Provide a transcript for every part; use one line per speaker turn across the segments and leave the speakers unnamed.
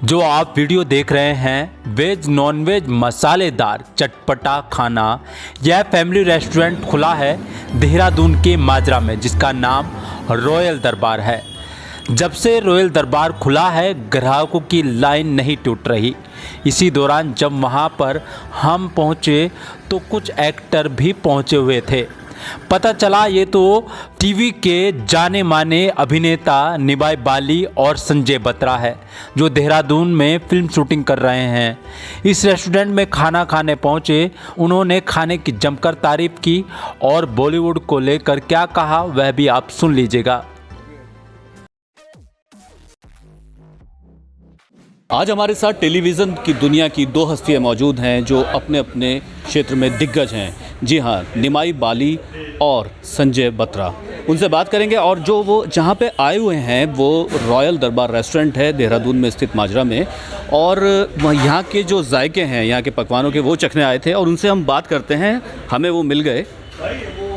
जो आप वीडियो देख रहे हैं वेज नॉनवेज मसालेदार चटपटा खाना, यह फैमिली रेस्टोरेंट खुला है देहरादून के माजरा में, जिसका नाम रॉयल दरबार है। जब से रॉयल दरबार खुला है ग्राहकों की लाइन नहीं टूट रही। इसी दौरान जब वहां पर हम पहुंचे तो कुछ एक्टर भी पहुंचे हुए थे। पता चला ये तो टीवी के जाने माने अभिनेता निभाई बाली और संजय बत्रा है, जो देहरादून में फिल्म शूटिंग कर रहे हैं। इस रेस्टोरेंट में खाना खाने पहुंचे उन्होंने खाने की जमकर तारीफ की और बॉलीवुड को लेकर क्या कहा वह भी आप सुन लीजिएगा।
आज हमारे साथ टेलीविज़न की दुनिया की दो हस्तियाँ मौजूद हैं जो अपने अपने क्षेत्र में दिग्गज हैं। जी हाँ, निमाई बाली और संजय बत्रा। उनसे बात करेंगे और जो वो जहाँ पे आए हुए हैं वो रॉयल दरबार रेस्टोरेंट है देहरादून में स्थित माजरा में, और यहाँ के जो जायके हैं, यहाँ के पकवानों के वो चखने आए थे और उनसे हम बात करते हैं। हमें वो मिल गए।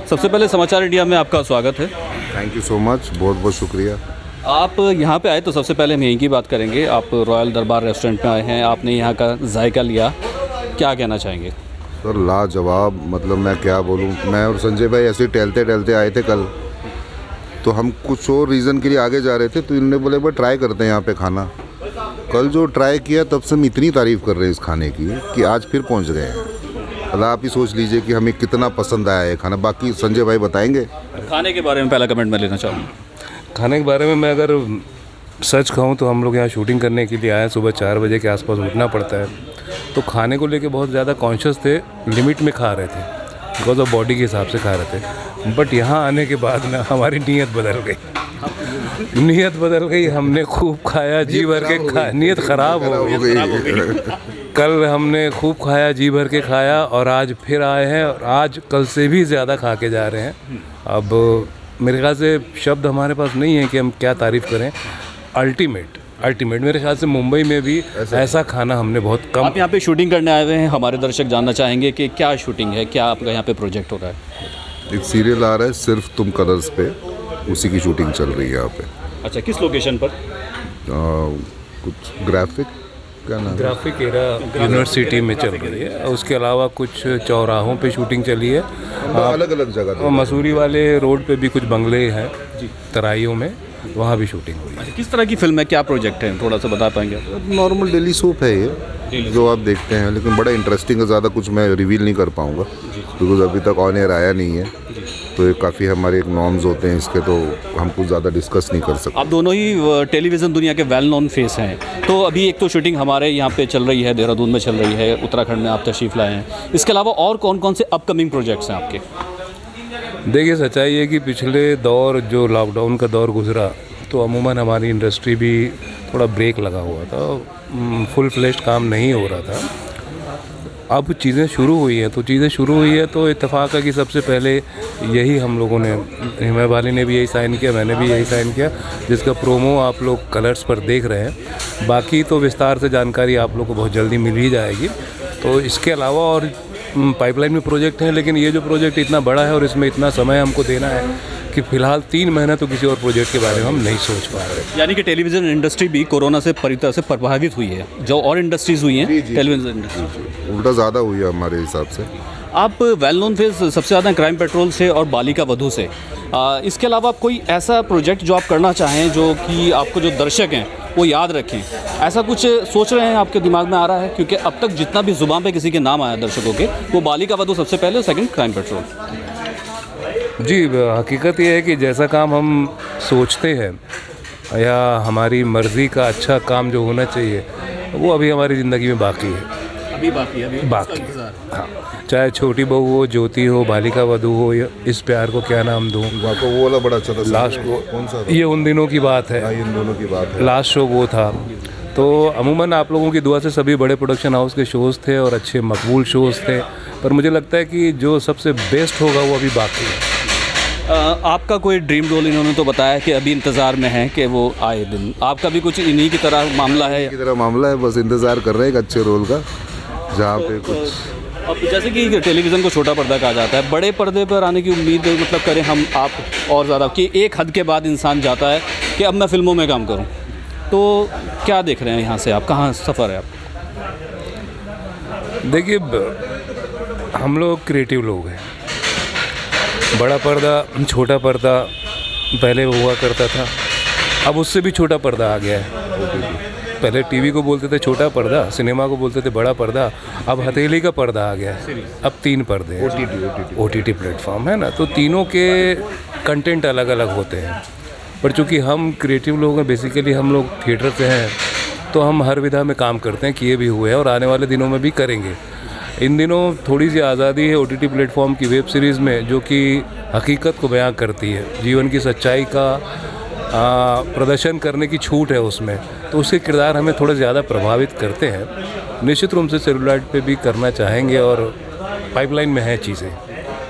सबसे पहले समाचार इंडिया में आपका स्वागत है।
थैंक यू सो मच, बहुत बहुत शुक्रिया।
आप यहाँ पे आए तो सबसे पहले हम यहीं की बात करेंगे। आप रॉयल दरबार रेस्टोरेंट में आए हैं, आपने यहाँ का जायका लिया, क्या कहना चाहेंगे?
सर लाजवाब, मतलब मैं क्या बोलूँ। मैं और संजय भाई ऐसे टहलते टहलते आए थे कल, तो हम कुछ और रीज़न के लिए आगे जा रहे थे, तो इन्होंने बोले भाई ट्राई करते हैं यहाँ पे खाना। कल जो ट्राई किया तब से हम इतनी तारीफ़ कर रहे हैं इस खाने की कि आज फिर पहुँच गए हैं। मतलब आप ही सोच लीजिए कि हमें कितना पसंद आया है खाना। बाकी संजय भाई बताएंगे।
खाने के बारे में पहला कमेंट मैं लेना चाहूँगा।
खाने के बारे में मैं अगर सच कहूँ तो हम लोग यहाँ शूटिंग करने के लिए आए, सुबह 4 बजे के आसपास उठना पड़ता है, तो खाने को लेके बहुत ज़्यादा कॉन्शियस थे, लिमिट में खा रहे थे, बिकॉज ऑफ बॉडी के हिसाब से खा रहे थे। बट यहाँ आने के बाद ना हमारी नीयत बदल गई। हमने खूब खाया, जी भर के खाया। नीयत ख़राब हो गई। कल हमने खूब खाया, जी भर के खाया, और आज फिर आए हैं और आज कल से भी ज़्यादा खा के जा रहे हैं। अब मेरे ख्याल से शब्द हमारे पास नहीं है कि हम क्या तारीफ़ करें। अल्टीमेट मेरे ख्याल से मुंबई में भी ऐसा खाना हमने बहुत कम।
आप यहाँ पे शूटिंग करने आए हुए हैं, हमारे दर्शक जानना चाहेंगे कि क्या शूटिंग है, क्या आपका यहाँ पे प्रोजेक्ट हो रहा है?
एक सीरियल आ रहा है सिर्फ तुम कलर्स पे, उसी की शूटिंग चल रही है यहाँ पे।
अच्छा, किस लोकेशन पर?
कुछ ग्राफिक
एरा यूनिवर्सिटी में चल रही है। उसके अलावा कुछ चौराहों पे शूटिंग चली है,
अलग अलग जगह।
मसूरी वाले रोड पे भी कुछ बंगले हैं तराइयों में, वहाँ भी शूटिंग हुई है।
अच्छा, किस तरह की फिल्म है, क्या प्रोजेक्ट है, थोड़ा सा बता पाएंगे?
नॉर्मल डेली सोप है ये जो आप देखते हैं, लेकिन बड़ा इंटरेस्टिंग है। ज़्यादा कुछ मैं रिवील नहीं कर पाऊँगा बिकॉज अभी तक ऑन एयर आया नहीं है, तो ये काफ़ी हमारे एक नॉर्म्स होते हैं इसके, तो हम कुछ ज़्यादा डिस्कस नहीं कर सकते।
आप दोनों ही टेलीविज़न दुनिया के वेल नोन फेस हैं, तो अभी एक तो शूटिंग हमारे यहाँ पे चल रही है, देहरादून में चल रही है, उत्तराखंड में आप तशरीफ़ लाए हैं। इसके अलावा और कौन कौन से अपकमिंग प्रोजेक्ट्स हैं आपके?
देखिए, सच्चाई है कि पिछले दौर जो लॉकडाउन का दौर गुजरा, तो अमूमन हमारी इंडस्ट्री भी थोड़ा ब्रेक लगा हुआ था, फुल फ्लेश्ड काम नहीं हो रहा था। अब चीज़ें शुरू हुई हैं, तो इत्तेफाक है कि सबसे पहले यही हम लोगों ने, निमाई बाली ने भी यही साइन किया, मैंने भी यही साइन किया, जिसका प्रोमो आप लोग कलर्स पर देख रहे हैं। बाकी तो विस्तार से जानकारी आप लोग को बहुत जल्दी मिल ही जाएगी। तो इसके अलावा और पाइपलाइन में प्रोजेक्ट हैं, लेकिन ये जो प्रोजेक्ट इतना बड़ा है और इसमें इतना समय हमको देना है कि फ़िलहाल 3 महीना तो किसी और प्रोजेक्ट के बारे में हम नहीं सोच पा रहे।
यानी कि टेलीविज़न इंडस्ट्री भी कोरोना से पूरी तरह से प्रभावित हुई है, जो और इंडस्ट्रीज़ हुई हैं, टेलीविज़न इंडस्ट्री
उल्टा ज़्यादा हुई है हमारे हिसाब से।
आप वेल नोन फेस सबसे ज़्यादा क्राइम पेट्रोल से और बाली का वधू से। इसके अलावा आप कोई ऐसा प्रोजेक्ट जो आप करना चाहें जो कि आपको जो दर्शक हैं वो याद रखें, ऐसा कुछ सोच रहे हैं, आपके दिमाग में आ रहा है? क्योंकि अब तक जितना भी ज़ुबान पे किसी के नाम आया दर्शकों के, वो बाली का वधू सबसे पहले, सेकंड क्राइम पेट्रोल।
जी, हकीकत ये है कि जैसा काम हम सोचते हैं या हमारी मर्ज़ी का अच्छा काम जो होना चाहिए, वो अभी हमारी ज़िंदगी में बाकी है। हाँ, चाहे छोटी बहू हो, ज्योति हो, बालिका वधू हो, या इस प्यार को क्या नाम दूँ,
वो वाला बड़ा अच्छा था।
लास्ट को
कौन सा?
ये उन दिनों की बात है,
इन दोनों की बात है।
लास्ट शो वो था। तो अमूमन आप लोगों की दुआ से सभी बड़े प्रोडक्शन हाउस के शोज़ थे और अच्छे मकबूल शोज़ थे, पर मुझे लगता है कि जो सबसे बेस्ट होगा वो अभी बाकी है।
आपका कोई ड्रीम रोल इन्होंने तो बताया कि अभी इंतज़ार में है कि वो आए दिन, आपका भी कुछ इन्हीं की तरह मामला है?
बस इंतज़ार कर रहे हैं एक अच्छे रोल का, जहाँ पे कुछ।
अब जैसे कि टेलीविज़न को छोटा पर्दा कहा जाता है, बड़े पर्दे पर आने की उम्मीद मतलब करें हम आप और ज़्यादा, कि एक हद के बाद इंसान जाता है कि अब मैं फ़िल्मों में काम करूं, तो क्या देख रहे हैं यहाँ से आप, कहाँ सफ़र है आप?
देखिए हम लोग क्रिएटिव लोग हैं। बड़ा पर्दा छोटा पर्दा पहले हुआ करता था, अब उससे भी छोटा पर्दा आ गया है। पहले टीवी को बोलते थे छोटा पर्दा, सिनेमा को बोलते थे बड़ा पर्दा, अब हथेली का पर्दा आ गया है। अब 3 पर्दे हैं, OTT प्लेटफॉर्म है ना, तो तीनों के कंटेंट अलग अलग होते हैं। पर चूँकि हम क्रिएटिव लोग हैं, बेसिकली हम लोग थिएटर से हैं, तो हम हर विधा में काम करते हैं, किए भी हुए हैं और आने वाले दिनों में भी करेंगे। इन दिनों थोड़ी सी आज़ादी है OTT प्लेटफॉर्म की वेब सीरीज़ में, जो कि हकीकत को बयां करती है, जीवन की सच्चाई का प्रदर्शन करने की छूट है उसमें, तो उसके किरदार हमें थोड़ा ज़्यादा प्रभावित करते हैं। निश्चित रूप से सेलुलॉइड पे भी करना चाहेंगे और पाइपलाइन में है चीज़ें।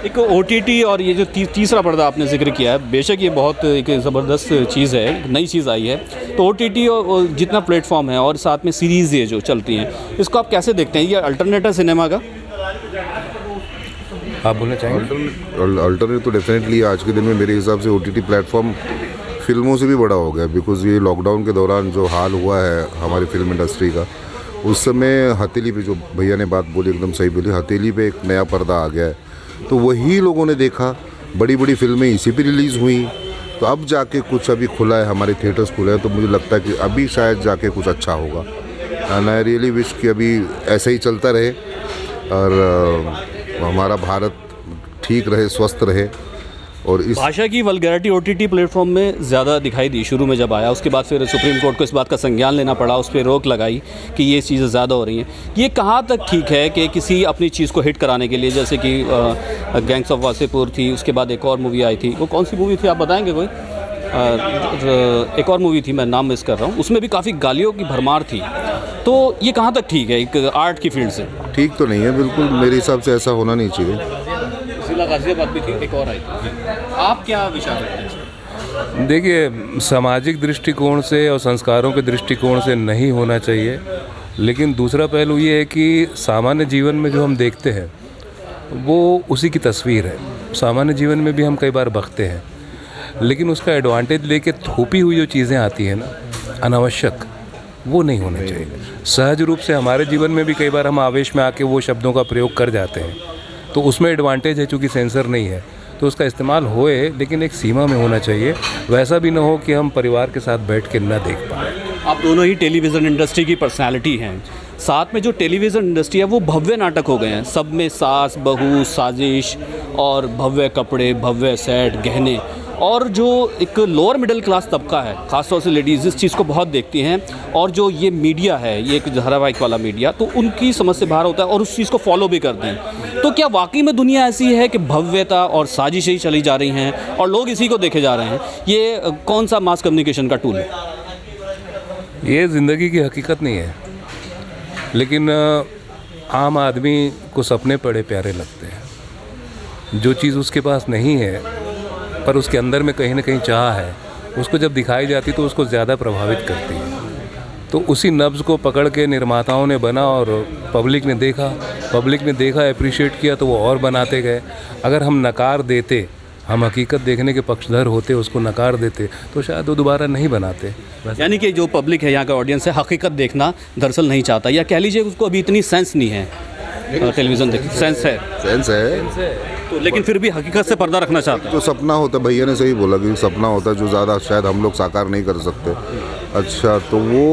एक OTT और ये जो तीसरा पर्दा आपने जिक्र किया है, बेशक ये बहुत एक ज़बरदस्त चीज़ है, नई चीज़ आई है। तो OTT और जितना प्लेटफॉर्म है और साथ में सीरीज़ ये जो चलती हैं, इसको आप कैसे देखते हैं? ये अल्टरनेट है सिनेमा का?
आप बोलना चाहेंगे?
अल्टरनेट तो डेफिनेटली आज के दिन में मेरे हिसाब से OTT प्लेटफॉर्म फिल्मों से भी बड़ा हो गया। बिकॉज़ ये लॉकडाउन के दौरान जो हाल हुआ है हमारी फिल्म इंडस्ट्री का, उस समय हथेली पे, जो भैया ने बात बोली एकदम सही बोली, हथेली पे एक नया पर्दा आ गया है, तो वही लोगों ने देखा। बड़ी बड़ी फिल्में इसी पे रिलीज़ हुई, तो अब जाके कुछ अभी खुला है, हमारे थिएटर्स खुले हैं, तो मुझे लगता है कि अभी शायद जाके कुछ अच्छा होगा। एंड आई रियली विश कि अभी ऐसे ही चलता रहे और हमारा भारत ठीक रहे, स्वस्थ रहे। और इस
भाषा की वल्गैरिटी OTT प्लेटफॉर्म में ज़्यादा दिखाई दी शुरू में जब आया, उसके बाद फिर सुप्रीम कोर्ट को इस बात का संज्ञान लेना पड़ा, उस पर रोक लगाई कि ये चीज़ें ज़्यादा हो रही हैं। ये कहाँ तक ठीक है कि किसी अपनी चीज़ को हिट कराने के लिए, जैसे कि गैंग्स ऑफ वासेपुर थी, उसके बाद एक और मूवी आई थी, वो कौन सी मूवी थी आप बताएंगे कोई? एक और मूवी थी, मैं नाम मिस कर रहा हूँ, उसमें भी काफ़ी गालियों की भरमार थी। तो ये कहाँ तक ठीक है एक आर्ट की फील्ड से?
ठीक तो नहीं है बिल्कुल, मेरे हिसाब से ऐसा होना नहीं चाहिए।
जिला गाजियाबाद भी थी, एक और आई थी। आप क्या विचार रखते हैं?
देखिए सामाजिक दृष्टिकोण से और संस्कारों के दृष्टिकोण से नहीं होना चाहिए, लेकिन दूसरा पहलू ये है कि सामान्य जीवन में जो हम देखते हैं वो उसी की तस्वीर है। सामान्य जीवन में भी हम कई बार बकते हैं, लेकिन उसका एडवांटेज लेके थोपी हुई जो चीज़ें आती हैं ना, अनावश्यक, वो नहीं होना चाहिए। सहज रूप से हमारे जीवन में भी कई बार हम आवेश में आके वो शब्दों का प्रयोग कर जाते हैं, तो उसमें एडवांटेज है, चूँकि सेंसर नहीं है तो उसका इस्तेमाल होए, लेकिन एक सीमा में होना चाहिए। वैसा भी ना हो कि हम परिवार के साथ बैठ के ना देख पाएँ।
आप दोनों ही टेलीविज़न इंडस्ट्री की पर्सनालिटी हैं, साथ में जो टेलीविज़न इंडस्ट्री है वो भव्य नाटक हो गए हैं, सब में सास बहू साजिश और भव्य कपड़े, भव्य सेट, गहने, और जो एक लोअर मिडिल क्लास तबका है, ख़ासतौर से लेडीज़ इस चीज़ को बहुत देखती हैं, और जो ये मीडिया है, ये एक धारावाहिक वाला मीडिया, तो उनकी समझ से बाहर होता है और उस चीज़ को फॉलो भी करते हैं। तो क्या वाकई में दुनिया ऐसी है कि भव्यता और साजिशें ही चली जा रही हैं और लोग इसी को देखे जा रहे हैं? ये कौन सा मास कम्युनिकेशन का टूल है?
ये ज़िंदगी की हकीकत नहीं है, लेकिन आम आदमी को सपने बड़े प्यारे लगते हैं। जो चीज़ उसके पास नहीं है पर उसके अंदर में कहीं ना कहीं चाह है, उसको जब दिखाई जाती तो उसको ज़्यादा प्रभावित करती है। तो उसी नब्ज़ को पकड़ के निर्माताओं ने बना और पब्लिक ने देखा, अप्रिशिएट किया, तो वो और बनाते गए। अगर हम नकार देते, हम हकीकत देखने के पक्षधर होते, उसको नकार देते, तो शायद वो दोबारा नहीं बनाते।
यानी कि जो पब्लिक है, यहाँ का ऑडियंस है, हकीकत देखना दरअसल नहीं चाहता, या कह लीजिए उसको अभी इतनी सेंस नहीं है टेलीविज़न देख। सेंस है तो, लेकिन फिर भी हकीकत से पर्दा रखना चाहते हैं।
जो सपना होता है, भैया ने सही बोला कि सपना होता है जो ज़्यादा शायद हम लोग साकार नहीं कर सकते। अच्छा, तो वो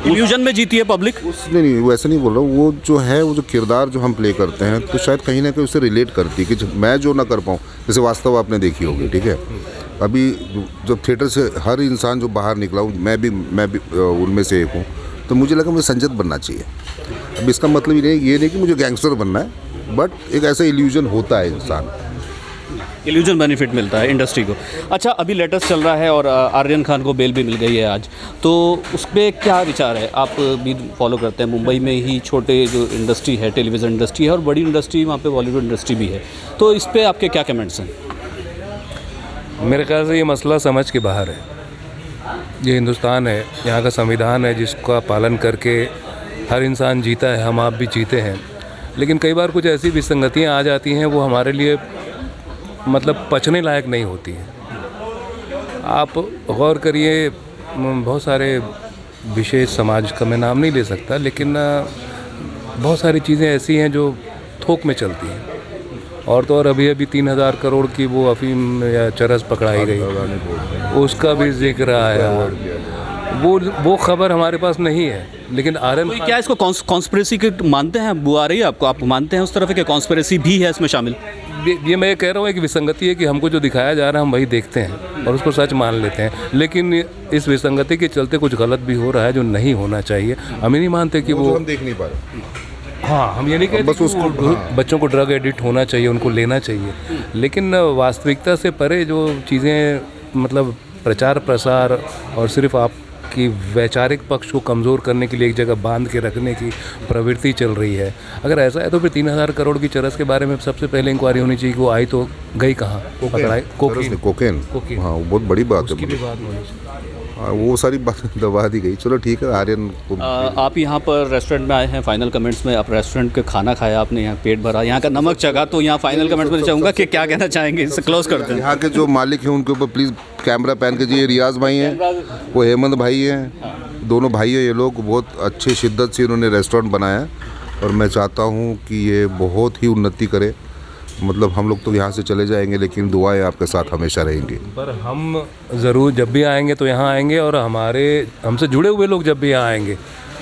इल्यूजन में जीती है पब्लिक।
उसने नहीं, वैसे नहीं बोल रहा हूँ, वो जो है, वो जो किरदार जो हम प्ले करते हैं, तो शायद कहीं ना कहीं उससे रिलेट करती है कि मैं जो ना कर पाऊँ। जैसे वास्तव आपने देखी होगी, ठीक है, अभी जब थिएटर से हर इंसान जो बाहर निकला हूँ, मैं भी उनमें से एक हूँ, तो मुझे लगा मुझे संजत बनना चाहिए। अब इसका मतलब ये नहीं कि मुझे गैंगस्टर बनना है, बट एक ऐसा इल्यूजन होता है, इंसान
इल्यूजन बेनिफिट मिलता है इंडस्ट्री को। अच्छा, अभी लेटेस्ट चल रहा है और आर्यन खान को बेल भी मिल गई है आज, तो उस पर क्या विचार है? आप भी फॉलो करते हैं, मुंबई में ही छोटे जो इंडस्ट्री है, टेलीविज़न इंडस्ट्री है, और बड़ी इंडस्ट्री वहाँ पे बॉलीवुड इंडस्ट्री भी है, तो इस पर आपके क्या कमेंट्स हैं?
मेरे ख्याल से ये मसला समझ के बाहर है। ये हिंदुस्तान है, यहाँ का संविधान है जिसका पालन करके हर इंसान जीता है, हम आप भी जीते हैं, लेकिन कई बार कुछ ऐसी विसंगतियाँ आ जाती हैं, वो हमारे लिए मतलब पचने लायक नहीं होती हैं। आप गौर करिए, बहुत सारे विशेष समाज का मैं नाम नहीं ले सकता, लेकिन बहुत सारी चीज़ें ऐसी हैं जो थोक में चलती हैं। और तो और अभी 3,000 करोड़ की वो अफीम या चरस पकड़ाई गई, उसका भी जिक्र आया। वो खबर हमारे पास नहीं है, लेकिन आरएन
कोई क्या इसको कॉन्स्पिरेसी के मानते हैं? वो आ रही है आपको, आप मानते हैं उस तरफ कि कॉन्स्पिरेसी भी है इसमें शामिल?
ये मैं कह रहा हूँ कि विसंगति है कि हमको जो दिखाया जा रहा है हम वही देखते हैं और उसको सच मान लेते हैं, लेकिन इस विसंगति के चलते कुछ गलत भी हो रहा है जो नहीं होना चाहिए। हम ही नहीं मानते कि वो
हम देख नहीं पा रहे।
हाँ, हम ये नहीं कहते
बस उसको
बच्चों को ड्रग एडिक्ट होना चाहिए, उनको लेना चाहिए, लेकिन वास्तविकता से परे जो चीज़ें मतलब प्रचार प्रसार और सिर्फ आपकी वैचारिक पक्ष को कमज़ोर करने के लिए एक जगह बांध के रखने की प्रवृत्ति चल रही है। अगर ऐसा है तो फिर 3,000 करोड़ की चरस के बारे में सबसे पहले इंक्वायरी होनी चाहिए कि वो आई तो गई कहाँ, वो पकड़ाई
कोकेन। हाँ, वो बहुत बड़ी बात है।
की बात होनी चाहिए।
हाँ, वो सारी बातें दबा दी गई। चलो ठीक है, आर्यन को
आप यहाँ पर रेस्टोरेंट में आए हैं, फाइनल कमेंट्स में आप रेस्टोरेंट के खाना खाया आपने, यहाँ पेट भरा, यहाँ का नमक चखा, तो यहाँ फाइनल कमेंट्स में चाहूँगा कि क्या कहना चाहेंगे, इससे क्लोज करते हैं।
यहाँ के जो मालिक हैं उनके ऊपर प्लीज़ कैमरा पैन कीजिए। रियाज भाई हैं, वो हेमंत भाई हैं, दोनों भाई हैं ये लोग। बहुत अच्छे शिद्दत से इन्होंने रेस्टोरेंट बनाया है और मैं चाहता हूँ कि ये बहुत ही उन्नति करे। मतलब हम लोग तो यहाँ से चले जाएंगे, लेकिन दुआएं आपके साथ हमेशा रहेंगी।
पर हम ज़रूर जब भी आएंगे तो यहाँ आएंगे, और हमसे जुड़े हुए लोग जब भी यहाँ आएंगे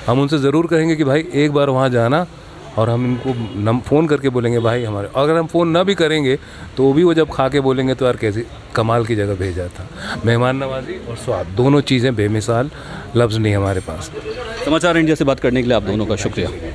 हम उनसे ज़रूर कहेंगे कि भाई एक बार वहाँ जाना, और हम इनको फ़ोन करके बोलेंगे भाई हमारे। अगर हम फ़ोन ना भी करेंगे तो भी वो जब खा के बोलेंगे तो यार कैसी कमाल की जगह भेजा था। मेहमान नवाजी और स्वाद दोनों चीज़ें बेमिसाल, लफ्ज़ नहीं हमारे पास।
समाचार इंडिया से बात करने के लिए आप दोनों का शुक्रिया।